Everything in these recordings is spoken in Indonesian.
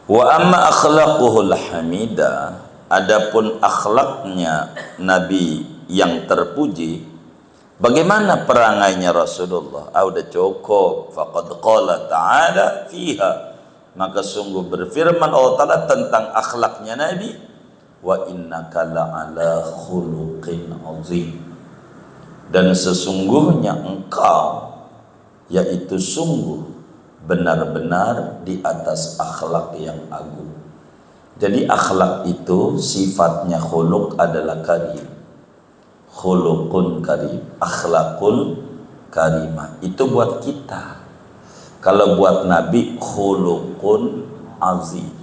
Wa amma akhlaquhul hamida, adapun akhlaknya Nabi yang terpuji, bagaimana perangainya Rasulullah? Udah cukup. Faqad qala ta'ala fiha, maka sungguh berfirman Allah Ta'ala tentang akhlaknya Nabi, wa innaka la'ala khuluqin azim, dan sesungguhnya engkau, yaitu sungguh benar-benar di atas akhlak yang agung. Jadi akhlak itu sifatnya khuluq adalah karim. Khuluqun karim, akhlakul karimah. Itu buat kita. Kalau buat Nabi khuluqun azim.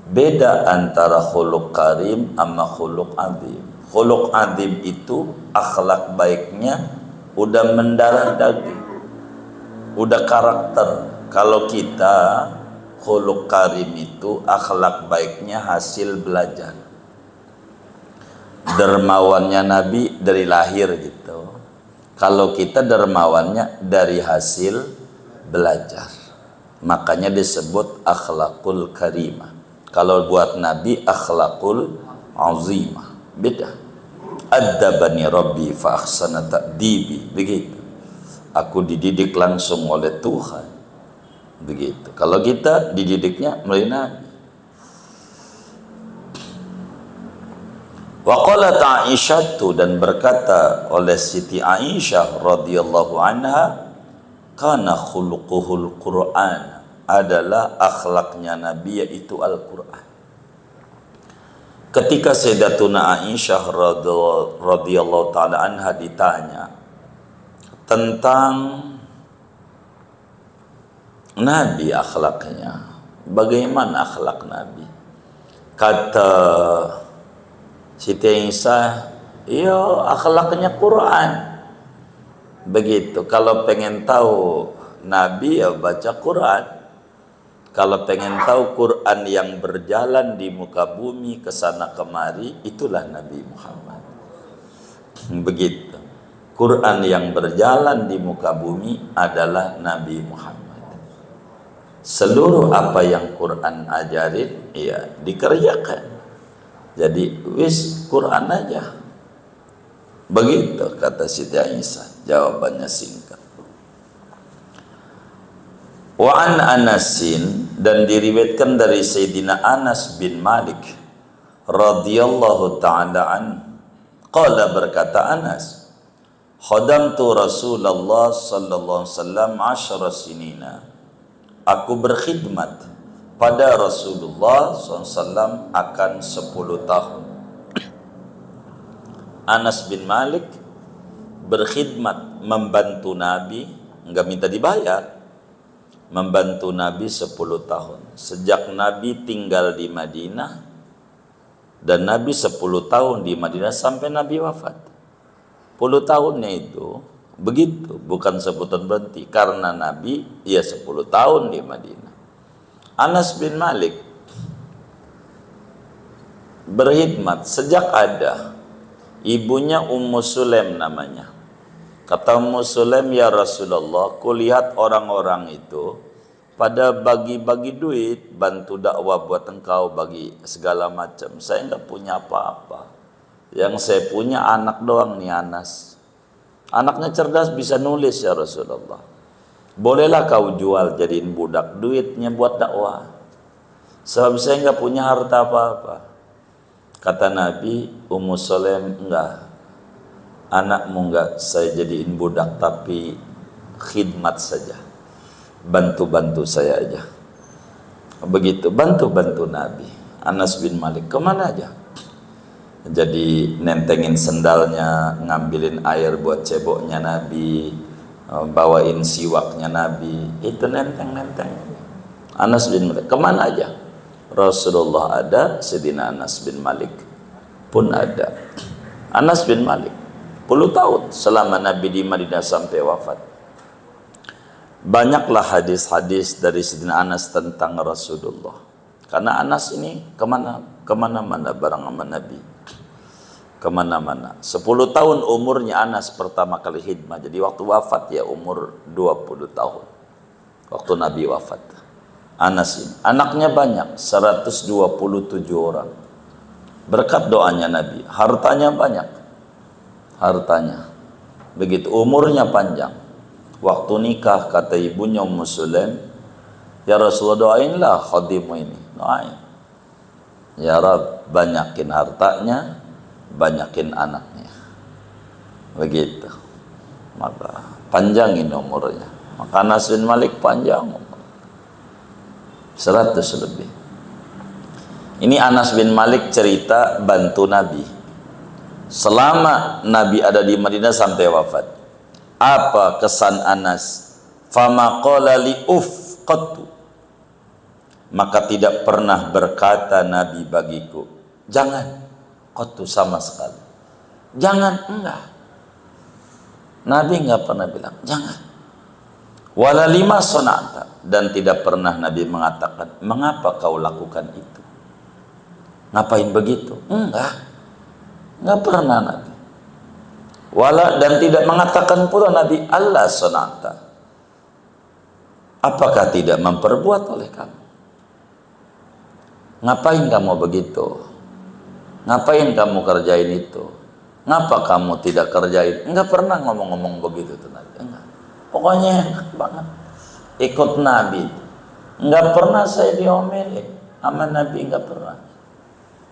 Beda antara khuluq karim sama khuluq azim. Khuluq azim itu akhlak baiknya udah mendarah daging, udah karakter. Kalau kita khuluq karim itu akhlak baiknya hasil belajar. Dermawannya Nabi dari lahir gitu. Kalau kita dermawannya dari hasil belajar. Makanya disebut akhlakul karimah. Kalau buat Nabi akhlakul azimah. Beda. Addabani Rabbi fa ahsana ta'dibi. Begitu. Aku dididik langsung oleh Tuhan. Begitu. Kalau kita dididiknya melalui Nabi. Wa qalat Aisyah, dan berkata oleh Siti Aisyah radhiyallahu anha, kana khuluquhul Qur'an, adalah akhlaknya Nabi yaitu Al-Qur'an. Ketika Sayyidatuna Aisyah radhiyallahu taala anha ditanya tentang Nabi akhlaknya, bagaimana akhlak Nabi? Kata Siti Aisyah, ya akhlaknya Quran. Begitu. Kalau pengen tahu Nabi ya baca Quran. Kalau pengen tahu Quran yang berjalan di muka bumi kesana kemari, itulah Nabi Muhammad. Begitu. Quran yang berjalan di muka bumi adalah Nabi Muhammad. Seluruh apa yang Quran ajarin, ya dikerjakan. Jadi wis Quran aja. Begitu kata Siti Aisyah. Jawabannya singkat. Wa an Anasin, dan diriwayatkan dari Sayyidina Anas bin Malik radhiyallahu ta'ala an, qala, berkata Anas, khadamtu Rasulullah sallallahu alaihi wasallam 10 sinina, aku berkhidmat pada Rasulullah SAW akan 10 tahun. Anas bin Malik berkhidmat, membantu Nabi, enggak minta dibayar, membantu Nabi 10 tahun. Sejak Nabi tinggal di Madinah, dan Nabi 10 tahun di Madinah sampai Nabi wafat. 10 tahunnya itu begitu, bukan sebutan berhenti, karena Nabi ya 10 tahun di Madinah. Anas bin Malik berkhidmat sejak ada ibunya Ummu Sulaim namanya. Kata Ummu Sulaim, ya Rasulullah, kulihat orang-orang itu pada bagi-bagi duit, bantu dakwah buat engkau, bagi segala macam. Saya enggak punya apa-apa. Yang saya punya anak doang nih, Anas. Anaknya cerdas, bisa nulis ya Rasulullah. Bolehlah kau jual, jadiin budak, duitnya buat dakwah. Sebab saya enggak punya harta apa-apa. Kata Nabi, Ummu Sulaim, enggak. Anakmu enggak saya jadiin budak, tapi khidmat saja. Bantu-bantu saya aja. Begitu, bantu-bantu Nabi. Anas bin Malik kemana aja? Jadi nentengin sendalnya, ngambilin air buat ceboknya Nabi, bawain siwaknya Nabi, itu nenteng-nenteng. Anas bin Malik kemana aja? Rasulullah ada, Sayyidina Anas bin Malik pun ada. Anas bin Malik 10 tahun selama Nabi di Madinah sampai wafat. Banyaklah hadis-hadis dari Sayyidina Anas tentang Rasulullah. Karena Anas ini kemana-mana bareng sama Nabi. Kemana-mana. 10 tahun umurnya Anas pertama kali khidmah. Jadi waktu wafat ya umur 20 tahun. Waktu Nabi wafat. Anas ini. Anaknya banyak, 127 orang. Berkat doanya Nabi, hartanya banyak. Hartanya. Begitu umurnya panjang. Waktu nikah kata ibunya Ummu Sulaim, ya Rasulullah doainlah khadimmu ini. Doain. Ya Rabb, banyakin hartanya, banyakin anaknya. Begitu. Maka panjangin umurnya. Maka Anas bin Malik panjang umur. 100 lebih. Ini Anas bin Malik cerita bantu Nabi selama Nabi ada di Madinah sampai wafat. Apa kesan Anas? Fama qala li uf qattu, maka tidak pernah berkata Nabi bagiku jangan, qattu sama sekali, jangan, enggak. Nabi enggak pernah bilang jangan. Wala lima sonata, dan tidak pernah Nabi mengatakan mengapa kau lakukan itu, ngapain begitu, enggak pernah Nabi. Wala, dan tidak mengatakan pula Nabi Allah sonata, apakah tidak memperbuat oleh kamu, ngapain kamu begitu, ngapain kamu kerjain itu, ngapa kamu tidak kerjain. Enggak pernah ngomong-ngomong begitu tuh Nabi, enggak. Pokoknya enak banget ikut Nabi. Enggak pernah saya diomelin sama Nabi, enggak pernah.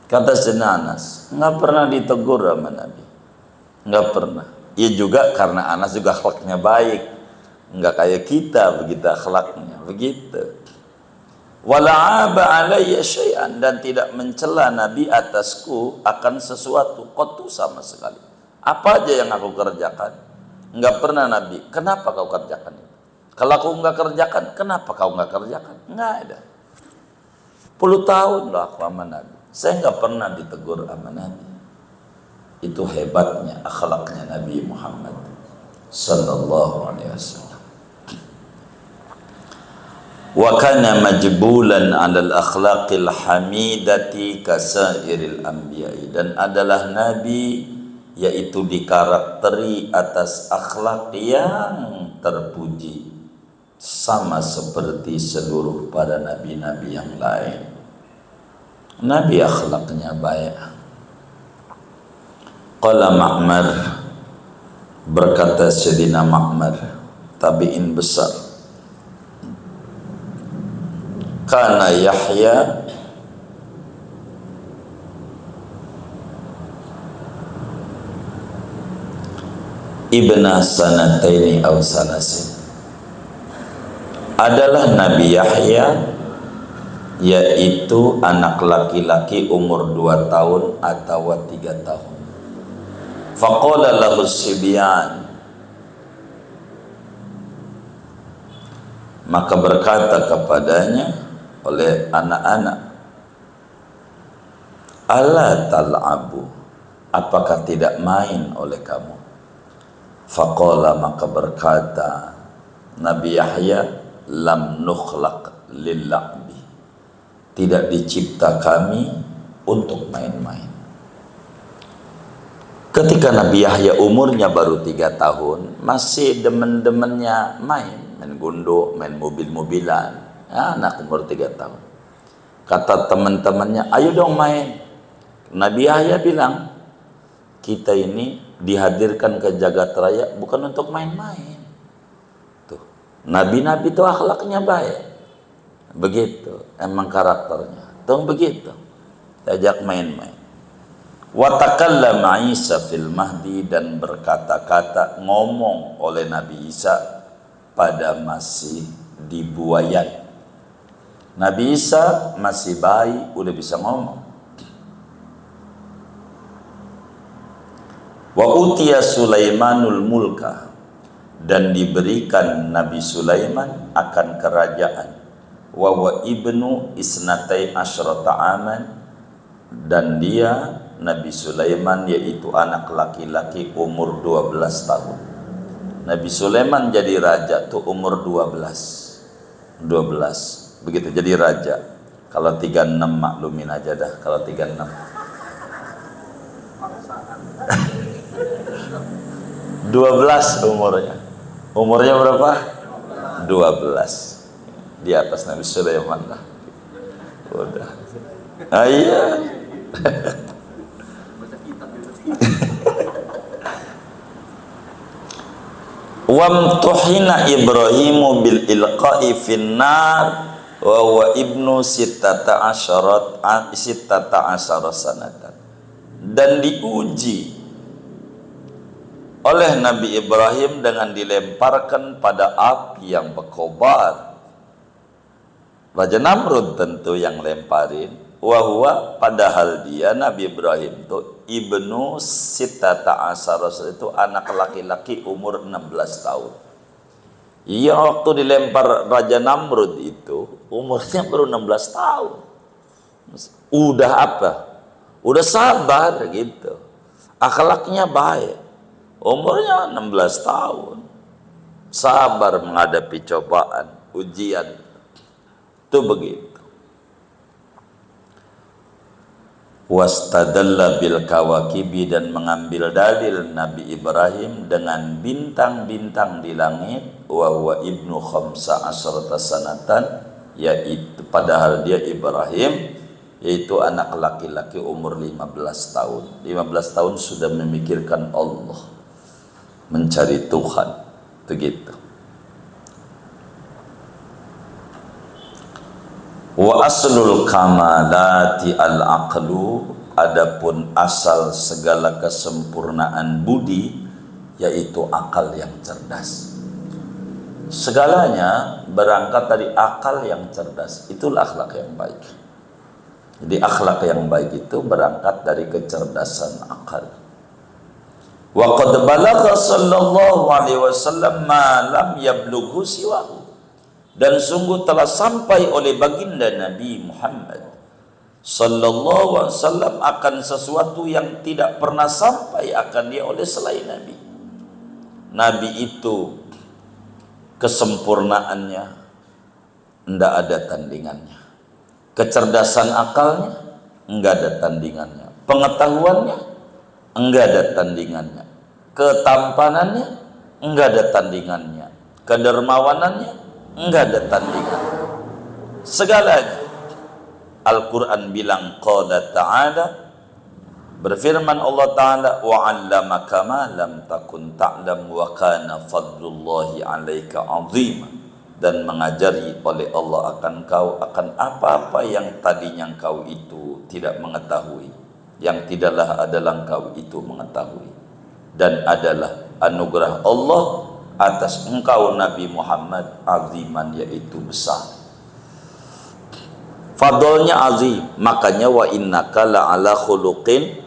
Kata Sayyidina Anas, enggak pernah ditegur sama Nabi, enggak pernah. Ya juga karena Anas juga akhlaknya baik, enggak kayak kita begitu akhlaknya, begitu. Wala'aba alayya syai'an, dan tidak mencela Nabi atasku akan sesuatu, qattu sama sekali. Apa aja yang aku kerjakan, enggak pernah Nabi, kenapa kau kerjakan itu? Kalau aku enggak kerjakan, kenapa kau enggak kerjakan? Enggak ada. 10 tahun loh aku sama Nabi, saya enggak pernah ditegur sama Nabi. Itu hebatnya akhlaknya Nabi Muhammad sallallahu alaihi wasallam. Wa kana majbulan 'alal akhlaqil hamidati kasairil anbiya'i, dan adalah Nabi yaitu dikarakteri atas akhlak yang terpuji sama seperti seluruh para nabi-nabi yang lain. Nabi akhlaknya baik. Qala Ma'mar, berkata Sayyidina Ma'mar, tabi'in besar, kana Yahya ibna sanataini aw sanasin, adalah Nabi Yahya yaitu anak laki-laki umur 2 tahun atau 3 tahun. Faqala lahu sibyan, maka berkata kepadanya oleh anak-anak, ala tal'abu, apakah tidak main oleh kamu? Faqala, maka berkata Nabi Yahya, lam nukhlaq lilla'bi, tidak dicipta kami untuk main-main. Ketika Nabi Yahya umurnya baru 3 tahun, masih demen-demennya main gundo, main mobil-mobilan. Ya, anak umur 3 tahun. Kata teman-temannya, ayo dong main. Nabi Yahya bilang, kita ini dihadirkan ke jagat raya bukan untuk main-main. Tuh, nabi-nabi itu akhlaknya baik. Begitu, emang karakternya. Tuh begitu. Diajak main-main. Wa takallama Isa fil mahdi, dan berkata-kata, ngomong oleh Nabi Isa pada masih dibuayan. Nabi Isa masih bayi udah bisa ngomong. Wa utiya Sulaimanul mulka, dan diberikan Nabi Sulaiman akan kerajaan. Wa wa ibnu isnatai asyrata aman, dan dia Nabi Sulaiman yaitu anak laki-laki umur 12 tahun. Nabi Sulaiman jadi raja tuh umur 12. Begitu jadi raja. Kalau 36 maklumin aja dah, kalau 36. 12 umurnya. Umurnya berapa? 12. di atas Nabi Sulaiman lah. Udah. Iya. Wamtuhina Ibrahimu bil ilqa'i finnar wa huwa ibnu sittata asyara sanatan. Dan diuji oleh Nabi Ibrahim dengan dilemparkan pada api yang berkobar. Raja Namrud tentu yang lemparin. Wahwa padahal dia Nabi Ibrahim itu ibnu sittata asyara, itu anak laki-laki umur 16 tahun. Iya, waktu dilempar Raja Namrud itu umurnya baru 16 tahun. Udah apa? Udah sabar gitu. Akhlaknya baik. Umurnya 16 tahun. Sabar menghadapi cobaan, ujian. Itu begitu. Wastadalla bil kawakibi, dan mengambil dalil Nabi Ibrahim dengan bintang-bintang di langit. Wa huwa ibnu khamsa asrata sanatan, yaitu padahal dia Ibrahim, yaitu anak laki-laki umur 15 tahun. 15 tahun sudah memikirkan Allah, mencari Tuhan, begitu. Wa aslul kamalati al-aqlu, adapun asal segala kesempurnaan budi yaitu akal yang cerdas. Segalanya berangkat dari akal yang cerdas, itulah akhlak yang baik. Jadi akhlak yang baik itu berangkat dari kecerdasan akal. Wa qad balagha sallallahu alaihi wasallam ma lam yablughu siwahu, dan sungguh telah sampai oleh baginda Nabi Muhammad sallallahu alaihi wasallam akan sesuatu yang tidak pernah sampai akan dia oleh selain Nabi. Nabi itu kesempurnaannya tidak ada tandingannya. Kecerdasan akalnya enggak ada tandingannya. Pengetahuannya enggak ada tandingannya. Ketampanannya enggak ada tandingannya. Kedermawanannya enggak ada tandingan. Segalanya. Al-Quran bilang qala ta'ala, berfirman Allah Ta'ala, wa 'allamaka ma lam takun ta'lam wa kana fadlullahi 'alaika 'azima, dan mengajari oleh Allah akan kau akan apa-apa yang tadinya kau itu tidak mengetahui, yang tidaklah adalah kau itu mengetahui, dan adalah anugerah Allah atas engkau Nabi Muhammad aziman, yaitu besar. Fadlnya azim, makanya wa innaka la'ala khuluqin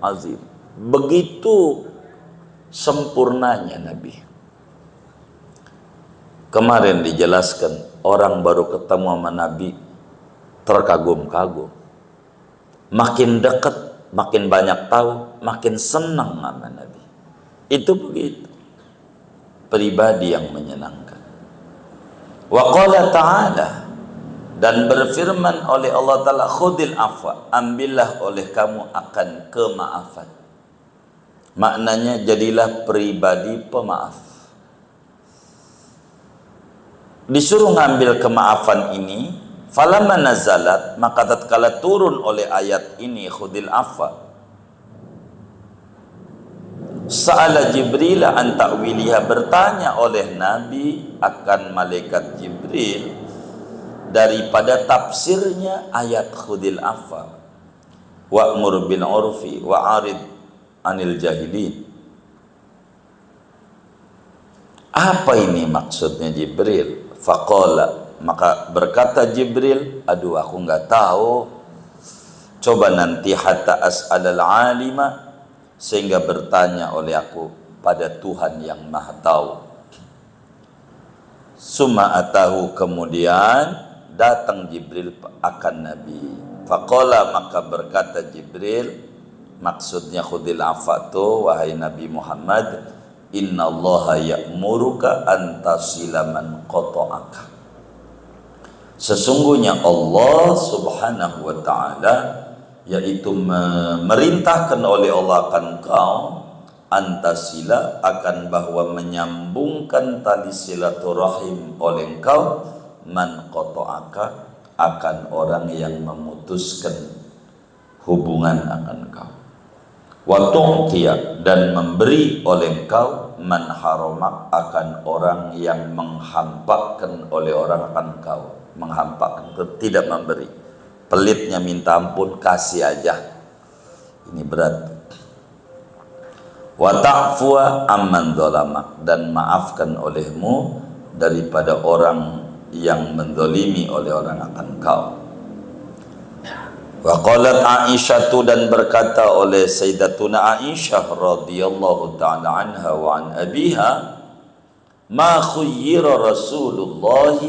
azim. Begitu sempurnanya Nabi. Kemarin dijelaskan, orang baru ketemu sama Nabi terkagum-kagum. Makin dekat, makin banyak tahu, makin senang sama Nabi. Itu begitu. Pribadi yang menyenangkan. Wa qala ta'ala, dan berfirman oleh Allah Ta'ala, khudil afwa, ambillah oleh kamu akan kemaafan. Maknanya jadilah pribadi pemaaf. Disuruh ngambil kemaafan ini, falamma nazalat, maka tatkala turun oleh ayat ini khudil afwa, Sa'ala Jibril an ta'wiliha, bertanya oleh Nabi akan malaikat Jibril daripada tafsirnya ayat khudil afwa, wa'mur bil urfi wa'arid anil jahilin. Apa ini maksudnya Jibril? Faqala, maka berkata Jibril, aduh aku nggak tahu, coba nanti hatta as'alal alima, sehingga bertanya oleh aku pada Tuhan yang Maha Tahu. Summa atahu, kemudian datang Jibril akan Nabi. Faqala, maka berkata Jibril, maksudnya khudil afwa tu, wahai Nabi Muhammad, innallaha ya'muruka an tasila man qata'aka. Sesungguhnya Allah Subhanahu wa ta'ala, yaitu memerintahkan oleh Allah akan kau antasila, akan bahwa menyambungkan tali silaturahim oleh engkau, man qata'aka, akan orang yang memutuskan hubungan akan kau. Wa tu'tiya, dan memberi oleh engkau, man haramak, akan orang yang menghampakan oleh orang akan kau. Menghampakan, tidak memberi. Pelitnya minta ampun, kasih aja. Ini berat. Wa ta'fuwa amman dzalamak, dan maafkan olehmu daripada orang yang mendolimi oleh orang akan kau. Wa qalat Aisyah, dan berkata oleh Sayyidatuna Aisyah radhiyallahu ta'ala anha wa an abiha, ma khuyyira Rasulullah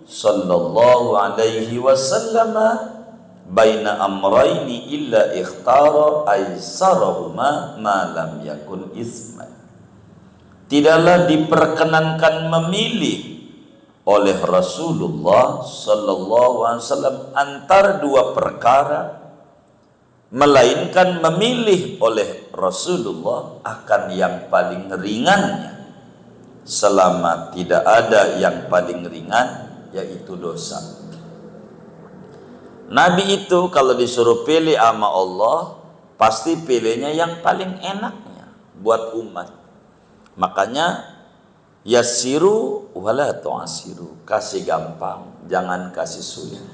sallallahu alaihi wasallam baina amrayni illa ikhtara aisarahuma ma lam yakun isman. Tidaklah diperkenankan memilih oleh Rasulullah sallallahu alaihi wasallam antara dua perkara, melainkan memilih oleh Rasulullah akan yang paling ringannya, selama tidak ada yang paling ringan, yaitu dosa. Nabi itu kalau disuruh pilih sama Allah, pasti pilihnya yang paling enaknya buat umat. Makanya yassiru wala tu'assiru, kasih gampang, jangan kasih sulit.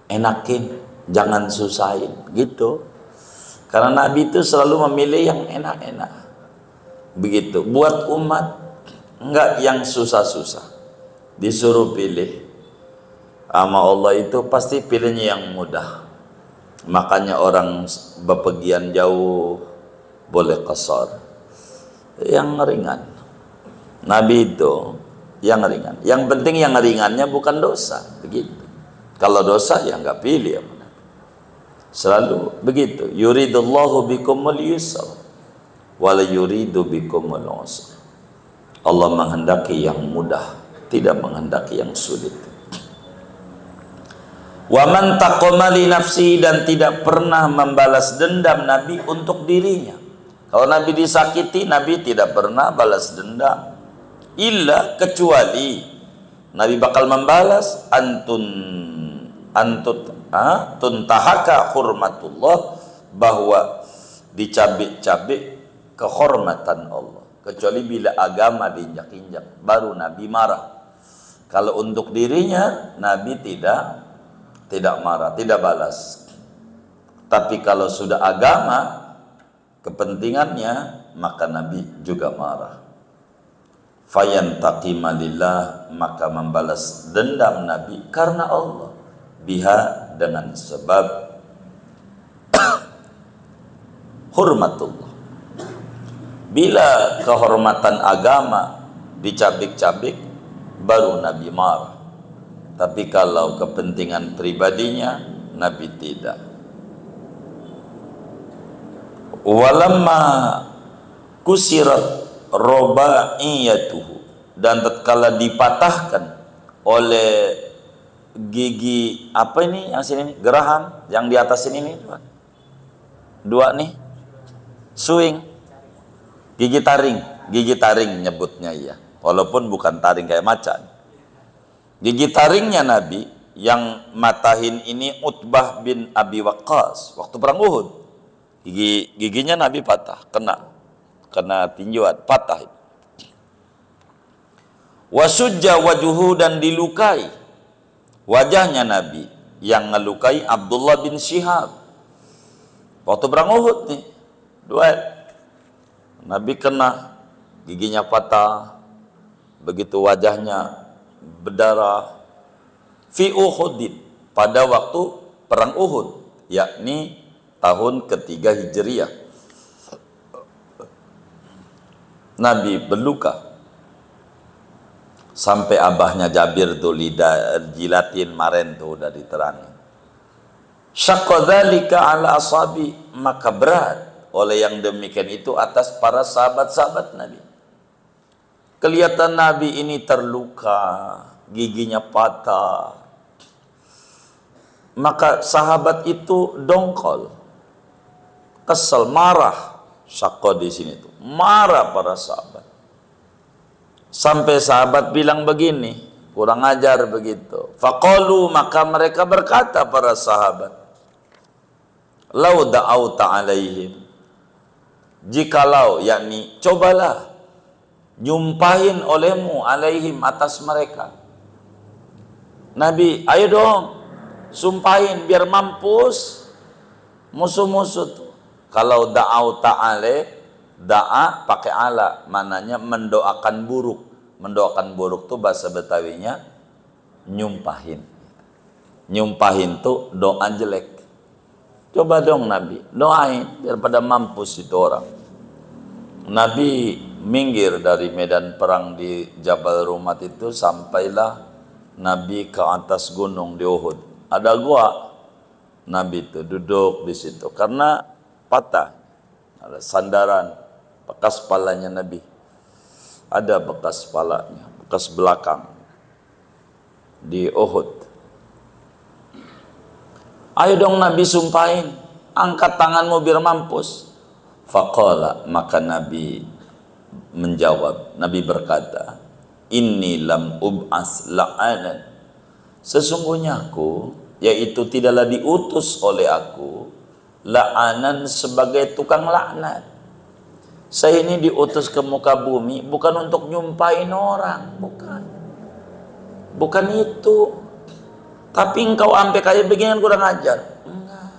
Enakin, jangan susahin, gitu. Karena Nabi itu selalu memilih yang enak-enak. Begitu, buat umat, enggak yang susah-susah. Disuruh pilih sama Allah itu pasti pilihnya yang mudah. Makanya orang bepergian jauh boleh qasar, yang ringan. Nabi itu yang ringan. Yang penting yang ringannya bukan dosa, begitu. Kalau dosa ya nggak pilih ya. Selalu begitu. Yuridullahu bikumul yusra wala yuridu bikumul usra. Allah menghendaki yang mudah, tidak menghendaki yang sulit. Wa man taqama li nafsi, dan tidak pernah membalas dendam Nabi untuk dirinya. Kalau Nabi disakiti, Nabi tidak pernah balas dendam. Illa, kecuali Nabi bakal membalas tuntahaka hurmatullah, bahwa dicabik-cabik kehormatan Allah. Kecuali bila agama diinjak-injak, baru Nabi marah. Kalau untuk dirinya, Nabi tidak marah, tidak balas. Tapi kalau sudah agama, kepentingannya, maka Nabi juga marah. Fayantaqima lillah, maka membalas dendam Nabi karena Allah. Biha, dengan sebab hormatullah. Bila kehormatan agama dicabik-cabik, baru Nabi marah. Tapi kalau kepentingan pribadinya, Nabi tidak. Walamma kusirat robaiyatuhu, dan tatkala dipatahkan oleh gigi apa ini yang sini nih, geraham yang di atas ini nih, dua nih, suing, gigi taring nyebutnya, ya, walaupun bukan taring kayak macan. Gigi taringnya Nabi yang matahin ini Utbah bin Abi Waqqas waktu perang Uhud. Giginya Nabi patah, kena tinjuan, patah. Wasujja wajuhu, dan dilukai wajahnya Nabi, yang ngelukai Abdullah bin Syihab waktu perang Uhud nih, duel. Nabi kena, giginya patah, begitu wajahnya berdarah. Fi Uhudin, pada waktu perang Uhud, yakni tahun ketiga Hijriah, Nabi berluka sampai abahnya Jabir tuh jilatin maren tuh udah diterangin. Syaqadzalika ala ashabi, maka berat oleh yang demikian itu atas para sahabat-sahabat Nabi. Kelihatan Nabi ini terluka, giginya patah. Maka sahabat itu dongkol, kesel, marah. Syaqqa di sini tuh marah para sahabat. Sampai sahabat bilang begini, kurang ajar begitu. Faqalu, maka mereka berkata para sahabat, lau da'auta alaihim, jikalau, yakni cobalah nyumpahin olehmu alaihim, atas mereka. Nabi, ayo dong sumpahin biar mampus musuh-musuh tuh. Kalau da'auta alaih, da'a pakai ala, mananya mendoakan buruk. Mendoakan buruk tuh bahasa Betawinya nyumpahin. Nyumpahin tuh doa jelek. Coba dong Nabi, doain biar pada mampus itu orang. Nabi minggir dari medan perang di Jabal Rumat itu, sampailah Nabi ke atas gunung di Uhud. Ada gua. Nabi itu duduk di situ karena patah. Ada sandaran bekas kepalanya Nabi. Ada bekas kepalanya, bekas belakang di Uhud. Ayo dong Nabi sumpahin, angkat tanganmu biar mampus. Faqala, maka Nabi menjawab, Nabi berkata, inni lam ub'as la'anan, sesungguhnya aku, yaitu tidaklah diutus oleh aku, la'anan sebagai tukang laknat. Saya ini diutus ke muka bumi bukan untuk nyumpahin orang, bukan itu. Tapi engkau sampai kayak begini kurang ajar. Enggak.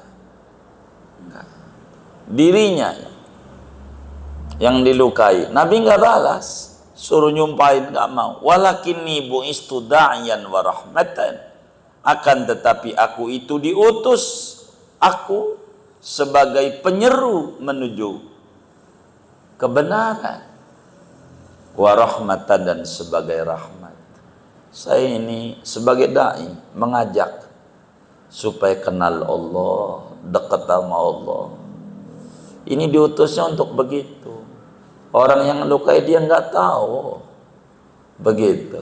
Dirinya yang dilukai. Nabi enggak balas, suruh nyumpahin enggak mau. Walakinni bu'istu da'iyan wa rahmatan. Akan tetapi aku itu diutus, aku sebagai penyeru menuju kebenaran, wa rahmatan, dan sebagai rahmat. Saya ini sebagai dai mengajak supaya kenal Allah, dekat sama Allah. Ini diutusnya untuk begitu. Orang yang lukai dia nggak tahu. Begitu.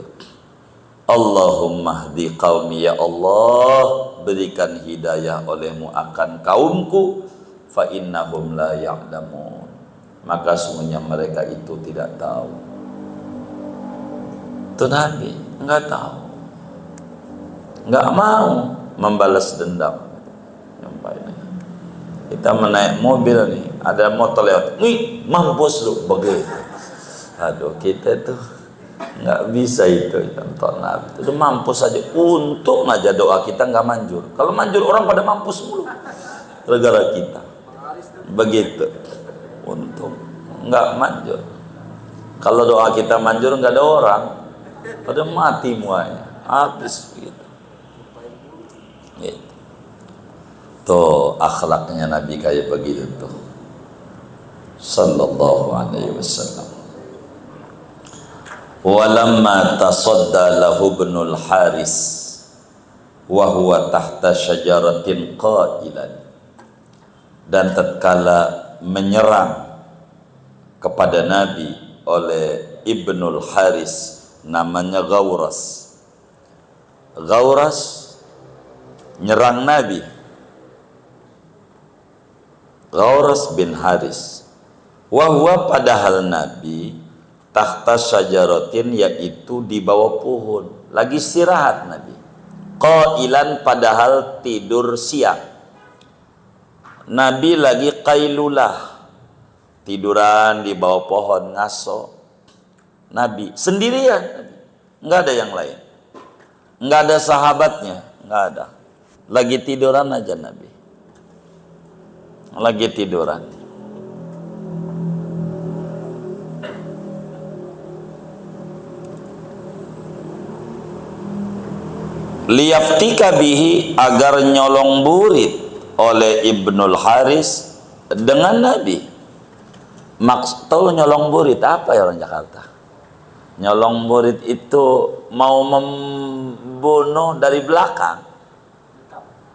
Allahumma hdi qaumi, ya Allah, berikan hidayah olehmu akan kaumku, fa innahum la ya'lamun, maka sungguhnya mereka itu tidak tahu. Itu Nabi enggak tahu, enggak mau membalas dendam. Kita menaik mobil nih, ada motor lewat, nih mampus lu, begitu. Aduh, kita tuh nggak bisa itu contoh Nabi. Itu mampus saja, untung aja doa kita nggak manjur. Kalau manjur orang pada mampus mulu, gara-gara kita. Begitu. Untung nggak manjur. Kalau doa kita manjur nggak ada orang, pada mati muanya, habis gitu. Gitu. Tuh akhlaknya Nabi kayak begitu tuh, sallallahu alaihi wasallam. Walamma tasadda lahu ibnul Haris wa huwa tahta syajaratin qailan, dan tatkala menyerang kepada Nabi oleh Ibnul Haris, namanya Ghawras. Ghawras nyerang Nabi. Ghawras bin Haris. Wahwa, padahal Nabi tahta syajaratin, yaitu di bawah pohon, lagi istirahat Nabi. Qailan, padahal tidur siang. Nabi lagi qailulah, tiduran di bawah pohon ngaso. Nabi sendirian, nggak ada yang lain, nggak ada sahabatnya, nggak ada. Lagi tiduran aja Nabi, lagi tiduran. Liyaftika bihi, agar nyolong burit oleh Ibnul Haris dengan Nabi. Maksud tahu nyolong burit apa ya orang Jakarta? Nyolong burit itu mau membunuh dari belakang.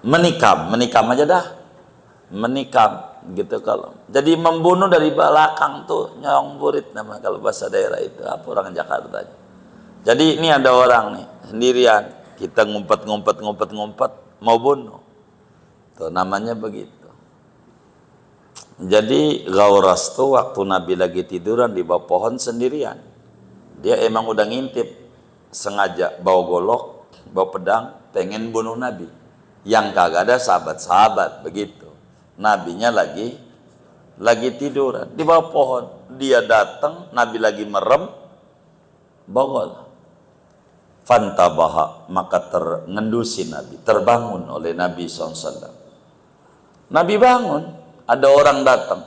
Menikam aja dah. Menikam gitu kalau. Jadi membunuh dari belakang tuh nyolong burit nama kalau bahasa daerah itu. Apa orang Jakarta? Jadi ini ada orang nih sendirian, kita ngumpet mau bunuh. Tuh namanya begitu. Jadi Ghawras tuh waktu Nabi lagi tiduran di bawah pohon sendirian. Dia emang udah ngintip sengaja bawa golok, bawa pedang, pengen bunuh Nabi. Yang kagak ada sahabat-sahabat begitu. Nabinya lagi tiduran di bawah pohon. Dia datang, Nabi lagi merem, bawa fantabaha, maka ngendusi Nabi, terbangun oleh Nabi SAW. Nabi bangun, ada orang datang.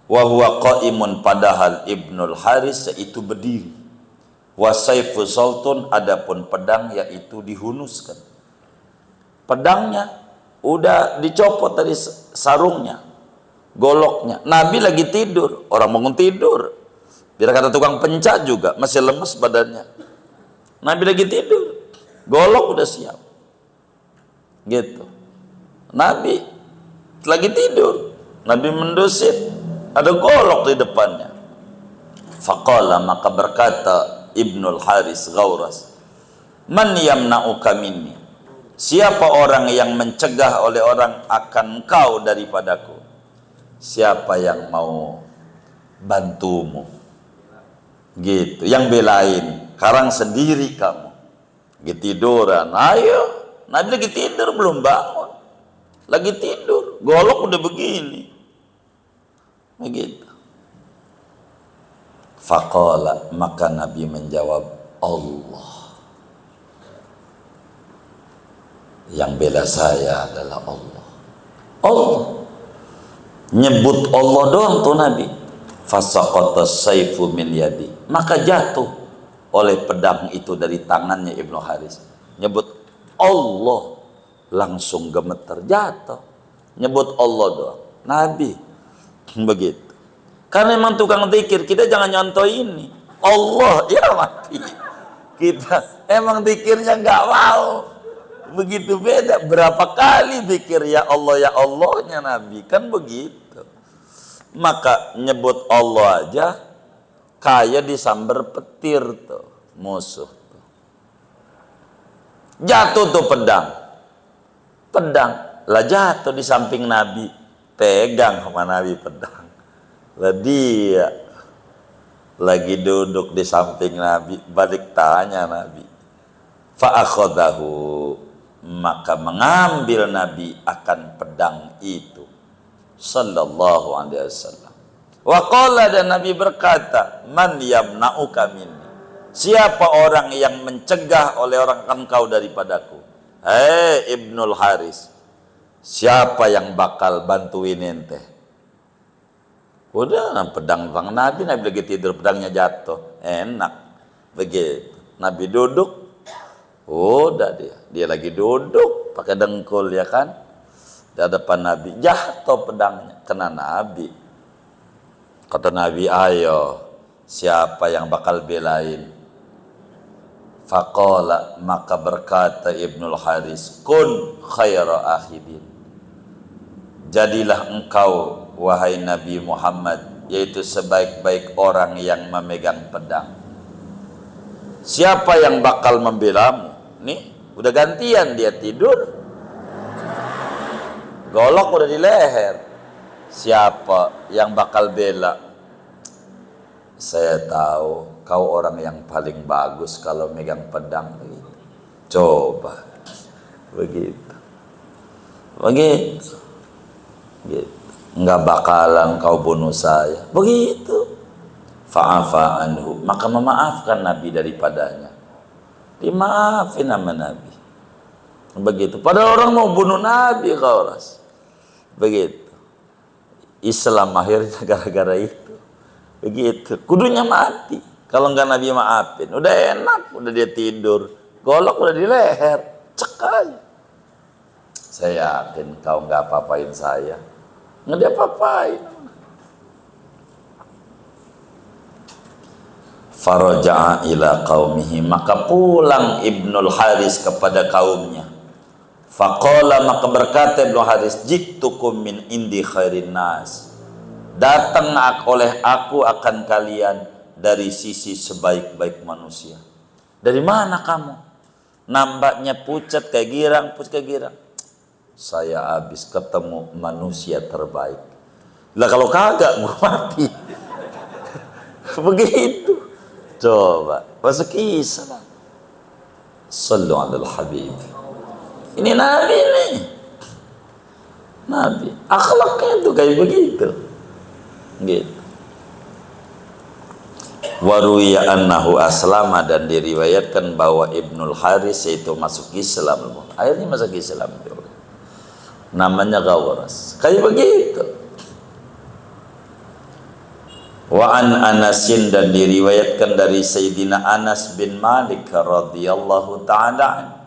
Wa huwa qaimun, padahal Ibnul Haris yaitu berdiri. Wa saifu sultun, adapun pedang yaitu dihunuskan. Pedangnya udah dicopot dari sarungnya, goloknya. Nabi lagi tidur, orang bangun tidur. Biar kata tukang pencak juga masih lemes badannya. Nabi lagi tidur, golok udah siap. Gitu. Nabi lagi tidur, Nabi mendusit, ada golok di depannya. Faqala, maka berkata Ibnul Haris Ghauras, man yamna'uka minni, siapa orang yang mencegah oleh orang akan engkau daripadaku? Siapa yang mau bantumu? Gitu, yang belain, sekarang sendiri kamu. Tiduran, ayo. Nabi lagi tidur, belum bangun. Lagi tidur, golok udah begini. Begitu. Faqala, maka Nabi menjawab, Allah. Yang bela saya adalah Allah. Allah. Nyebut Allah doang tuh Nabi. Fasaqata saifu min yadi, maka jatuh oleh pedang itu dari tangannya Ibnu Haris. Nyebut Allah, langsung gemeter, jatuh. Nyebut Allah doang, Nabi. Begitu. Karena memang tukang zikir, kita jangan nyontoh ini. Allah, ya mati. Kita emang zikirnya nggak mau. Begitu beda. Berapa kali zikir ya Allahnya Nabi, kan begitu. Maka nyebut Allah aja kayak disambar petir tuh musuh tuh. Jatuh tuh pedang lah, jatuh di samping Nabi, pegang sama Nabi pedang lah. Dia lagi duduk di samping Nabi, balik tanya Nabi, fa'akhadahu, maka mengambil Nabi akan pedang itu sallallahu alaihi wasallam. Wa qala, dan Nabi berkata, man yamna'uka minni, siapa orang yang mencegah oleh orang engkau daripadaku? Hei Ibnul Haris, siapa yang bakal bantuin ente? Udah, pedang Nabi lagi tidur, pedangnya jatuh, enak begitu. Nabi duduk, udah dia lagi duduk pakai dengkul, ya kan, di hadapan Nabi, jatuh pedangnya kena Nabi. Kata Nabi, ayo, siapa yang bakal belain? Faqala, maka berkata Ibnul Haris, kun khaira akhidin, jadilah engkau wahai Nabi Muhammad, yaitu sebaik-baik orang yang memegang pedang. Siapa yang bakal membelamu? Nih, udah gantian, dia tidur, golok udah di leher. Siapa yang bakal bela? Saya tahu kau orang yang paling bagus kalau megang pedang. Begitu. Coba begitu. Nggak bakalan kau bunuh saya. Begitu. Fa'afa anhu, maka memaafkan Nabi daripadanya. Dimaafin sama Nabi. Begitu. Padahal orang mau bunuh Nabi, kau ras. Begitu. Islam akhirnya gara-gara itu. Begitu. Kudunya mati. Kalau nggak Nabi maafin, udah enak, udah dia tidur, golok udah di leher, cek aja. Saya yakin kau nggak apa-apain saya. Nggak dia apa-apain. Faraja'a ila qaumihi, maka pulang Ibnul Haris kepada kaumnya. Faqala, maka berkata Ibnu Haris, jitukum min indi khairin nas, datang oleh aku akan kalian dari sisi sebaik-baik manusia. Dari mana kamu? Nampaknya pucat kayak girang, saya habis ketemu manusia terbaik. Lah kalau kagak gua mati. Begitu. Coba, bahasa kisah. Sallu alal habib. Ini Nabi nih. Nabi. Akhlaknya tuh kayak begitu. Gitu. Waruya annahu aslama, dan diriwayatkan bahwa Ibnul Haris itu masuk Islam. Akhirnya masuk Islam juga. Namanya Ghawaras. Kayak begitu. Wa an Anasin, dan diriwayatkan dari Sayyidina Anas bin Malik radhiyallahu ta'ala,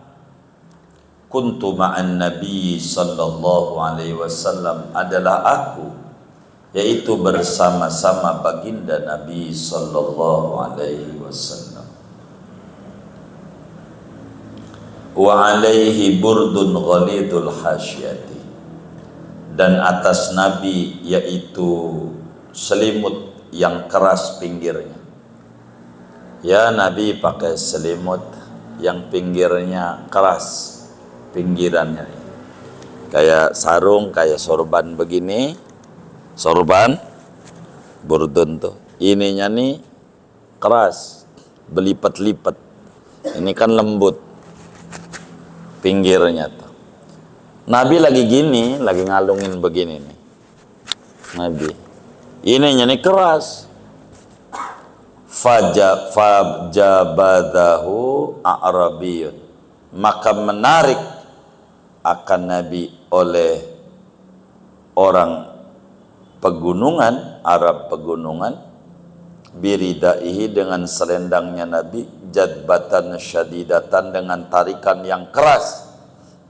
kuntu ma'an Nabi sallallahu alaihi wasallam, adalah aku, yaitu bersama-sama baginda Nabi sallallahu alaihi wasallam. Wa alaihi burdun ghalidul hasyati, dan atas Nabi yaitu selimut yang keras pinggirnya. Ya, Nabi pakai selimut yang pinggirnya keras, pinggirannya kayak sarung, kayak sorban begini, sorban burdun tuh, ininya nih keras, belipat-lipat, ini kan lembut pinggirnya tuh. Nabi lagi gini, lagi ngalungin begini nih, Nabi ininya nih keras. Fajabadahu a'rabiyun, maka menarik akan Nabi oleh orang pegunungan, Arab pegunungan, biridaihi, dengan selendangnya Nabi, jadbatan syadidatan, dengan tarikan yang keras,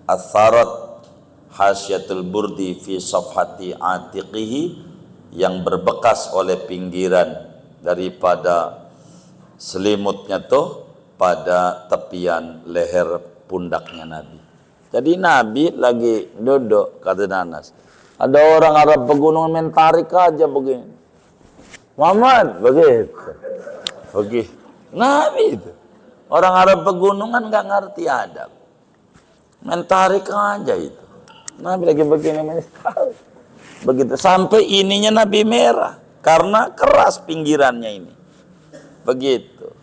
atharat hasyatul burdi fi safhati atiqihi, yang berbekas oleh pinggiran daripada selimutnya tuh pada tepian leher pundaknya Nabi. Jadi Nabi lagi duduk, kata Anas, ada orang Arab pegunungan main tarik aja begini. Muhammad begitu. Begitu. Nabi itu. Orang Arab pegunungan nggak ngerti adab. Main tarik aja itu. Nabi lagi begini main tarik. Begitu, sampai ininya Nabi merah karena keras pinggirannya ini. Begitu.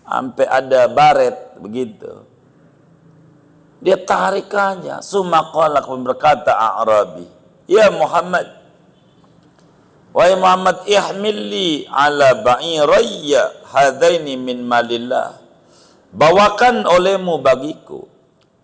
Sampai ada baret begitu. Dia tarik aja. Sumaqala, berkata A'rabi, ya Muhammad, wahai Muhammad, ihmilli ala ba'irayya hadaini min malillah, bawakan olehmu bagiku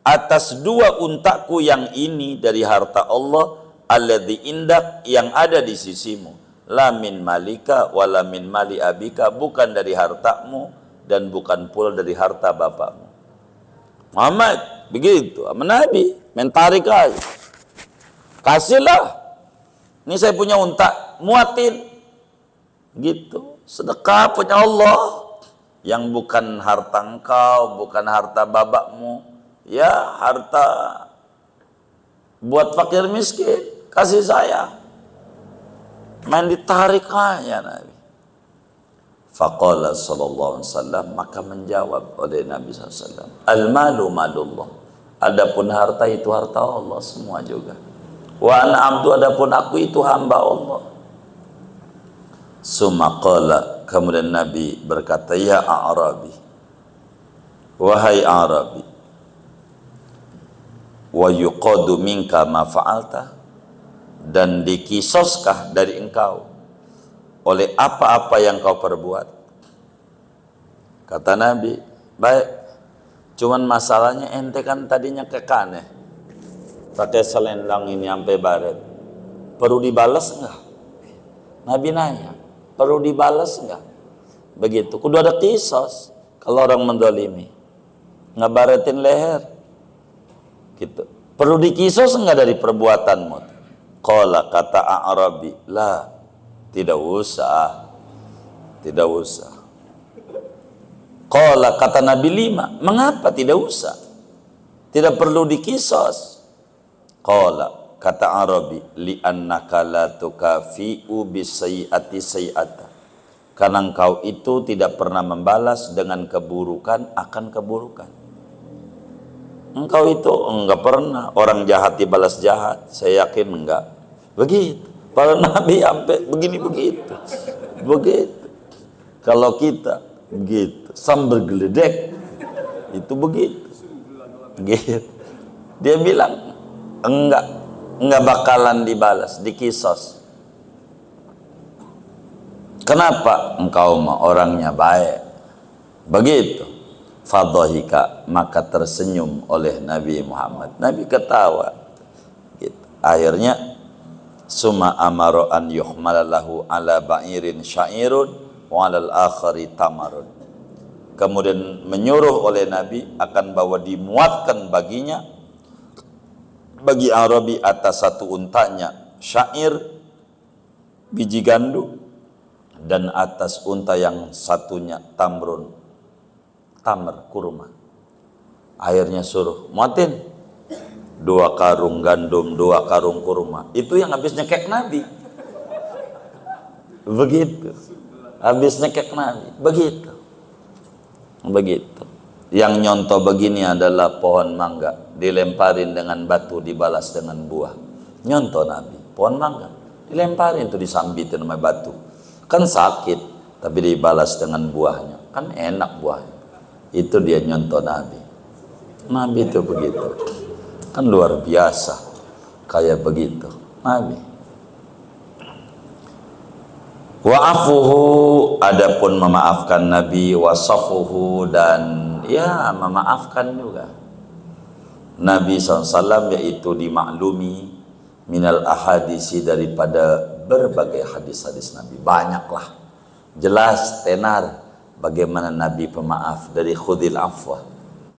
atas dua untaku yang ini dari harta Allah, alladzi indak, yang ada di sisimu, la min malika wala min mali abika, bukan dari hartamu dan bukan pula dari harta bapakmu. Muhammad begitu sama Nabi, mentarik aja, kasihlah, ini saya punya unta, muatin gitu, sedekah punya Allah, yang bukan harta engkau, bukan harta bapakmu, ya harta buat fakir miskin, kasih saya. Main ditarik aja Nabi. Faqala sallallahu alaihi wasallam, maka menjawab oleh Nabi SAW, al-malu malullah, adapun harta itu harta Allah semua juga. Wa ana abdu, adapun aku itu hamba Allah. Sumaqala, kemudian Nabi berkata, ya A'rabi, wahai A'rabi, wa yuqadu minka ma fa'alta, dan dikisoskah dari engkau oleh apa-apa yang kau perbuat? Kata Nabi, baik, cuman masalahnya ente kan tadinya kekaneh, pakai selendang ini sampai baret, perlu dibalas enggak? Nabi nanya, perlu dibalas enggak? Begitu, kudu ada kisos. Kalau orang mendolimi, ngebaretin leher gitu, perlu dikisos enggak dari perbuatanmu? Qala, kata A'rabi, la, tidak usah, tidak usah. Qala, kata Nabi 5, mengapa tidak usah, tidak perlu dikisos? Qala, kata A'rabi, li'annaka la tukafi'u bisayyi'ati sayyi'ata, karena engkau itu tidak pernah membalas dengan keburukan akan keburukan. Engkau itu enggak pernah orang jahat dibalas jahat, saya yakin enggak. Begitu. Para Nabi sampai begini begitu. Begitu. Kalau kita Begitu. Sambal geledek. Itu begitu. Gitu. Dia bilang enggak bakalan dibalas, dikisos. Kenapa? Engkau mah orangnya baik. Begitu. Fadhahika, maka tersenyum oleh Nabi Muhammad. Nabi ketawa. Gitu. Akhirnya summa amara an yuhmalalahu ala ba'irin sya'irun wa 'alal akhari tamarun. Kemudian menyuruh oleh Nabi akan bahwa dimuatkan baginya, bagi Arabi atas satu untanya syair biji gandu, dan atas unta yang satunya tamrun, tamr, kurma. Akhirnya suruh muatin 2 karung gandum, 2 karung kurma. Itu yang habis nyekek Nabi. Begitu. Habis nyekek Nabi. Begitu. Begitu. Yang nyontoh begini adalah pohon mangga. Dilemparin dengan batu, dibalas dengan buah. Nyontoh Nabi. Pohon mangga. Dilemparin itu, disambitin sama batu. Kan sakit, tapi dibalas dengan buahnya. Kan enak buahnya. Itu dia nyontoh Nabi. Nabi itu begitu. Kan luar biasa. Kayak begitu. Nabi. Wa'afuhu, adapun memaafkan Nabi, wasafuhu, dan ya memaafkan juga. Nabi SAW yaitu dimaklumi minal ahadisi, daripada berbagai hadis-hadis Nabi. Banyaklah. Jelas, tenar bagaimana Nabi pemaaf. Dari khudil afwa.